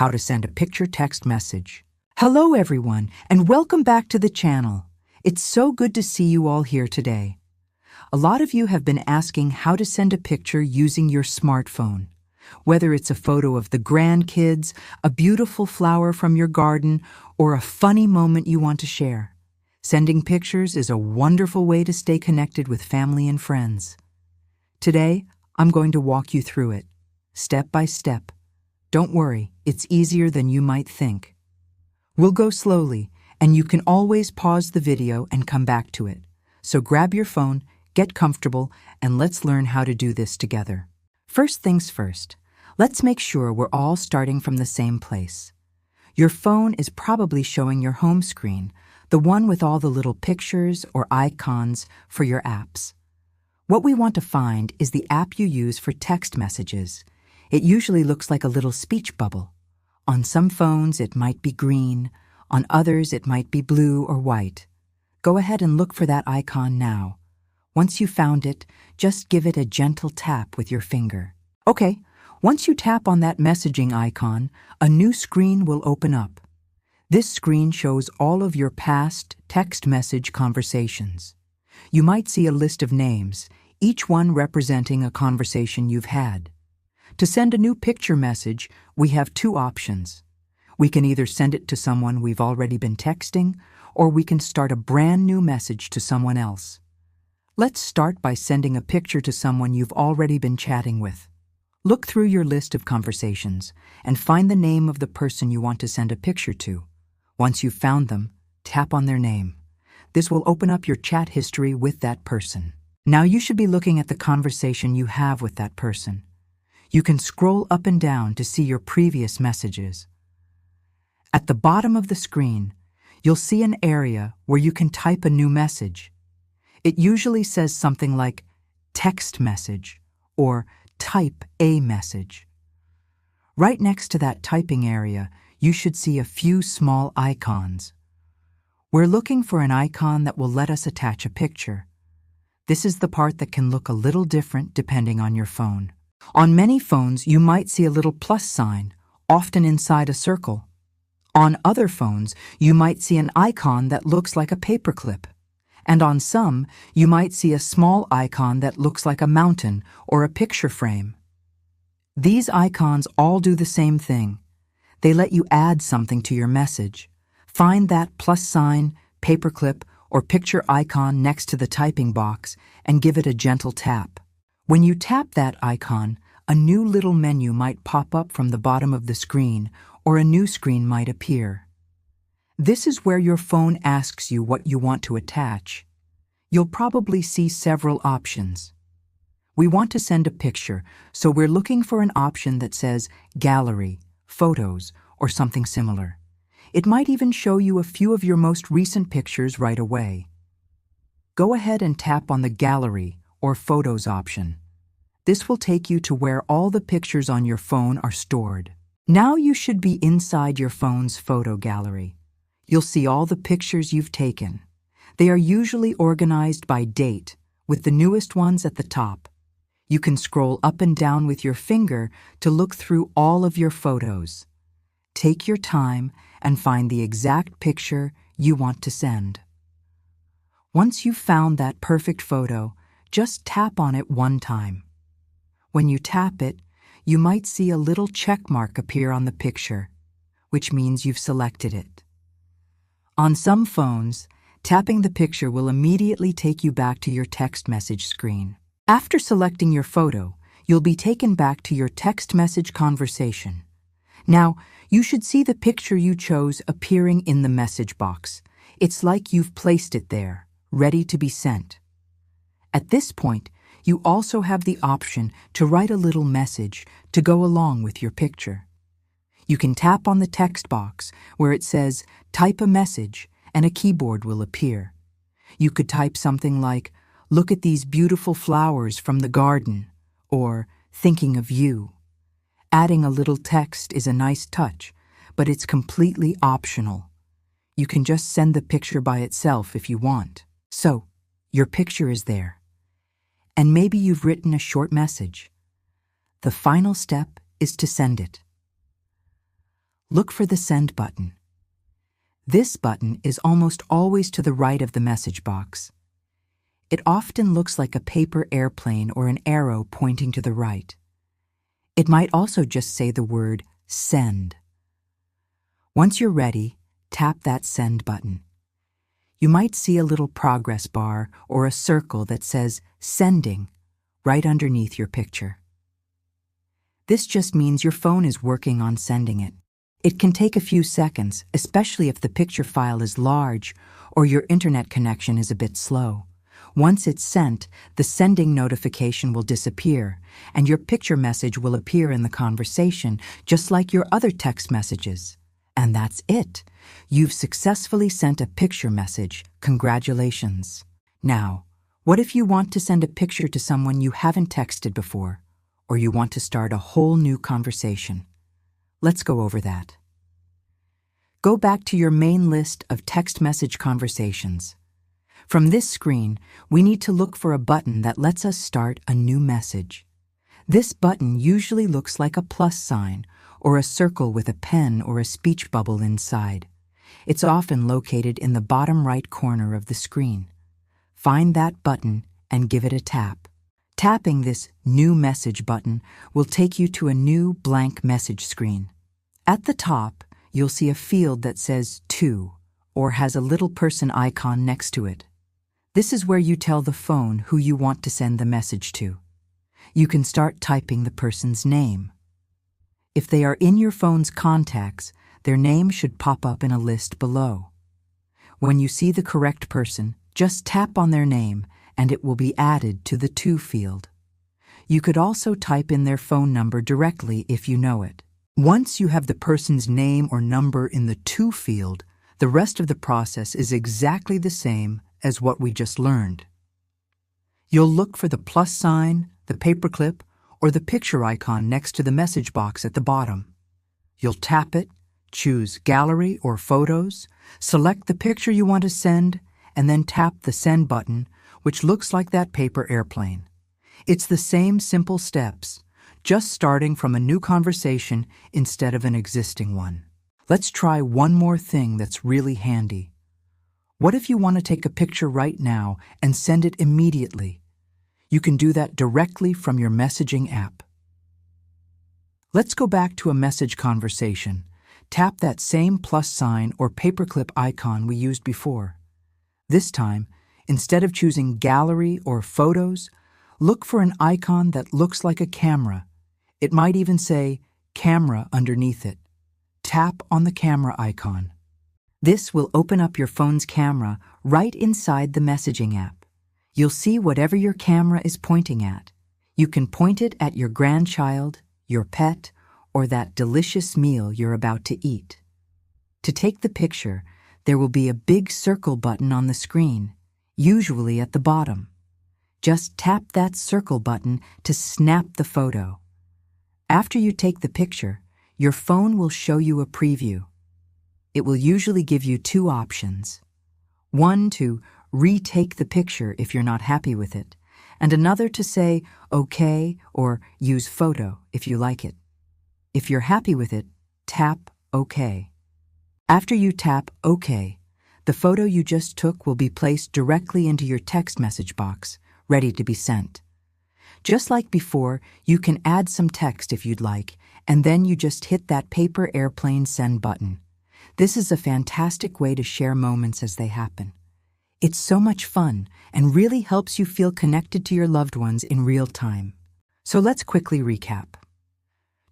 how to send a picture text message. Hello everyone, and welcome back to the channel. It's so good to see you all here today. A lot of you have been asking how to send a picture using your smartphone. Whether it's a photo of the grandkids, a beautiful flower from your garden, or a funny moment you want to share. Sending pictures is a wonderful way to stay connected with family and friends. Today, I'm going to walk you through it, step by step. Don't worry, it's easier than you might think. We'll go slowly, and you can always pause the video and come back to it. So grab your phone, get comfortable, and let's learn how to do this together. First things first, let's make sure we're all starting from the same place. Your phone is probably showing your home screen, the one with all the little pictures or icons for your apps. What we want to find is the app you use for text messages. It usually looks like a little speech bubble. On some phones, it might be green. On others, it might be blue or white. Go ahead and look for that icon now. Once you found it, just give it a gentle tap with your finger. Okay, once you tap on that messaging icon, a new screen will open up. This screen shows all of your past text message conversations. You might see a list of names, each one representing a conversation you've had. To send a new picture message, we have two options. We can either send it to someone we've already been texting, or we can start a brand new message to someone else. Let's start by sending a picture to someone you've already been chatting with. Look through your list of conversations and find the name of the person you want to send a picture to. Once you've found them, tap on their name. This will open up your chat history with that person. Now you should be looking at the conversation you have with that person. You can scroll up and down to see your previous messages. At the bottom of the screen, you'll see an area where you can type a new message. It usually says something like text message or type a message. Right next to that typing area, you should see a few small icons. We're looking for an icon that will let us attach a picture. This is the part that can look a little different depending on your phone. On many phones, you might see a little plus sign, often inside a circle. On other phones, you might see an icon that looks like a paperclip. And on some, you might see a small icon that looks like a mountain or a picture frame. These icons all do the same thing. They let you add something to your message. Find that plus sign, paperclip, or picture icon next to the typing box and give it a gentle tap. When you tap that icon, a new little menu might pop up from the bottom of the screen, or a new screen might appear. This is where your phone asks you what you want to attach. You'll probably see several options. We want to send a picture, so we're looking for an option that says Gallery, Photos, or something similar. It might even show you a few of your most recent pictures right away. Go ahead and tap on the Gallery or Photos option. This will take you to where all the pictures on your phone are stored. Now you should be inside your phone's photo gallery. You'll see all the pictures you've taken. They are usually organized by date, with the newest ones at the top. You can scroll up and down with your finger to look through all of your photos. Take your time and find the exact picture you want to send. Once you've found that perfect photo, just tap on it one time. When you tap it, you might see a little check mark appear on the picture, which means you've selected it. On some phones, tapping the picture will immediately take you back to your text message screen. After selecting your photo, you'll be taken back to your text message conversation. Now, you should see the picture you chose appearing in the message box. It's like you've placed it there, ready to be sent. At this point, you also have the option to write a little message to go along with your picture. You can tap on the text box where it says, type a message, and a keyboard will appear. You could type something like, look at these beautiful flowers from the garden, or thinking of you. Adding a little text is a nice touch, but it's completely optional. You can just send the picture by itself if you want. So, your picture is there. And maybe you've written a short message. The final step is to send it. Look for the Send button. This button is almost always to the right of the message box. It often looks like a paper airplane or an arrow pointing to the right. It might also just say the word Send. Once you're ready, tap that Send button. You might see a little progress bar or a circle that says Sending right underneath your picture. This just means your phone is working on sending it. It can take a few seconds, especially if the picture file is large or your internet connection is a bit slow. Once it's sent, the sending notification will disappear, and your picture message will appear in the conversation, just like your other text messages. And that's it. You've successfully sent a picture message. Congratulations. Now, what if you want to send a picture to someone you haven't texted before, or you want to start a whole new conversation? Let's go over that. Go back to your main list of text message conversations. From this screen, we need to look for a button that lets us start a new message. This button usually looks like a plus sign or a circle with a pen or a speech bubble inside. It's often located in the bottom right corner of the screen. Find that button and give it a tap. Tapping this New Message button will take you to a new blank message screen. At the top, you'll see a field that says To or has a little person icon next to it. This is where you tell the phone who you want to send the message to. You can start typing the person's name. If they are in your phone's contacts, their name should pop up in a list below. When you see the correct person, just tap on their name and it will be added to the To field. You could also type in their phone number directly if you know it. Once you have the person's name or number in the To field, the rest of the process is exactly the same as what we just learned. You'll look for the plus sign, the paperclip, or the picture icon next to the message box at the bottom. You'll tap it, choose Gallery or Photos, select the picture you want to send, and then tap the Send button, which looks like that paper airplane. It's the same simple steps, just starting from a new conversation instead of an existing one. Let's try one more thing that's really handy. What if you want to take a picture right now and send it immediately? You can do that directly from your messaging app. Let's go back to a message conversation. Tap that same plus sign or paperclip icon we used before. This time, instead of choosing Gallery or Photos, look for an icon that looks like a camera. It might even say Camera underneath it. Tap on the camera icon. This will open up your phone's camera right inside the messaging app. You'll see whatever your camera is pointing at. You can point it at your grandchild, your pet, or that delicious meal you're about to eat. To take the picture, there will be a big circle button on the screen, usually at the bottom. Just tap that circle button to snap the photo. After you take the picture, your phone will show you a preview. It will usually give you two options. One to retake the picture if you're not happy with it, and another to say OK or use photo if you like it. If you're happy with it, tap OK. After you tap OK, the photo you just took will be placed directly into your text message box, ready to be sent. Just like before, you can add some text if you'd like, and then you just hit that paper airplane send button. This is a fantastic way to share moments as they happen. It's so much fun and really helps you feel connected to your loved ones in real time. So let's quickly recap.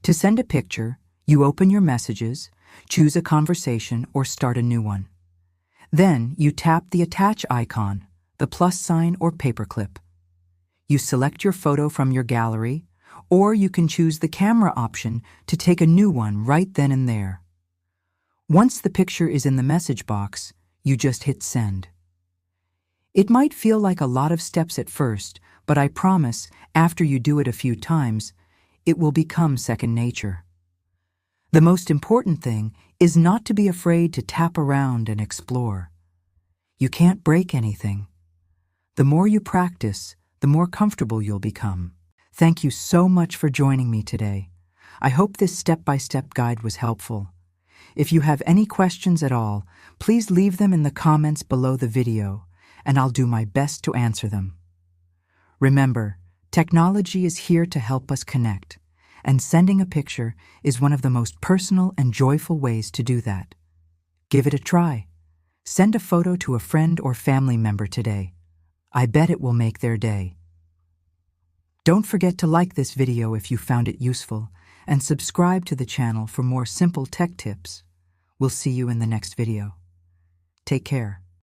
To send a picture, you open your messages, choose a conversation, or start a new one. Then you tap the attach icon, the plus sign or paperclip. You select your photo from your gallery, or you can choose the camera option to take a new one right then and there. Once the picture is in the message box, you just hit send. It might feel like a lot of steps at first, but I promise, after you do it a few times, it will become second nature. The most important thing is not to be afraid to tap around and explore. You can't break anything. The more you practice, the more comfortable you'll become. Thank you so much for joining me today. I hope this step-by-step guide was helpful. If you have any questions at all, please leave them in the comments below the video, and I'll do my best to answer them. Remember, technology is here to help us connect, and sending a picture is one of the most personal and joyful ways to do that. Give it a try. Send a photo to a friend or family member today. I bet it will make their day. Don't forget to like this video if you found it useful, and subscribe to the channel for more simple tech tips. We'll see you in the next video. Take care.